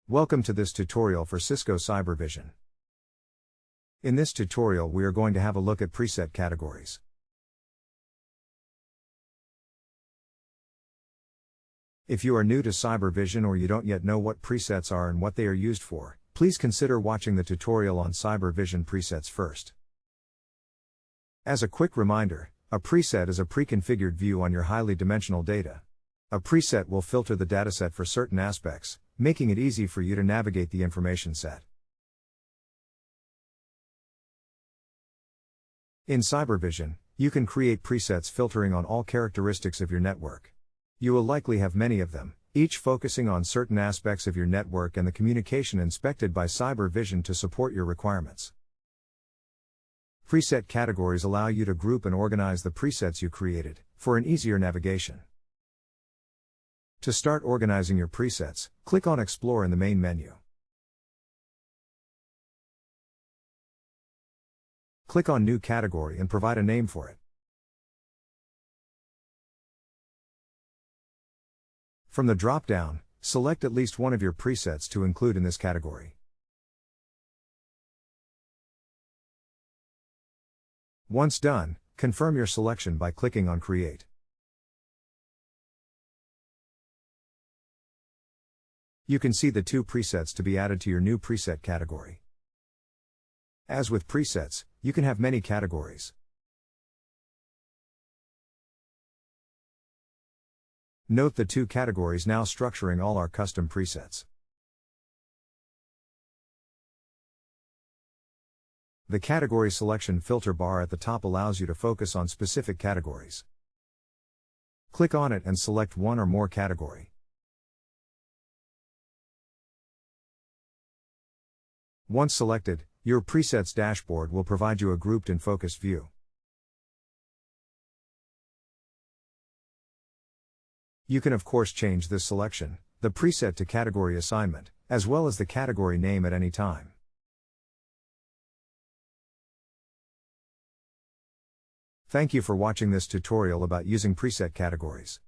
Welcome to this tutorial for Cisco Cybervision. In this tutorial we are going to have a look at preset categories. If you are new to Cybervision or you don't yet know what presets are and what they are used for, please consider watching the tutorial on Cybervision presets first. As a quick reminder, a preset is a pre-configured view on your highly dimensional data. A preset will filter the dataset for certain aspects, making it easy for you to navigate the information set. In Cybervision, you can create presets filtering on all characteristics of your network. You will likely have many of them, each focusing on certain aspects of your network and the communication inspected by Cybervision to support your requirements. Preset categories allow you to group and organize the presets you created, for an easier navigation. To start organizing your presets, click on Explore in the main menu. Click on New Category and provide a name for it. From the drop-down, select at least one of your presets to include in this category. Once done, confirm your selection by clicking on Create. You can see the two presets to be added to your new preset category. As with presets, you can have many categories. Note the two categories now structuring all our custom presets. The category selection filter bar at the top allows you to focus on specific categories. Click on it and select one or more category. Once selected, your presets dashboard will provide you a grouped and focused view. You can of course change this selection, the preset to category assignment, as well as the category name at any time. Thank you for watching this tutorial about using preset categories.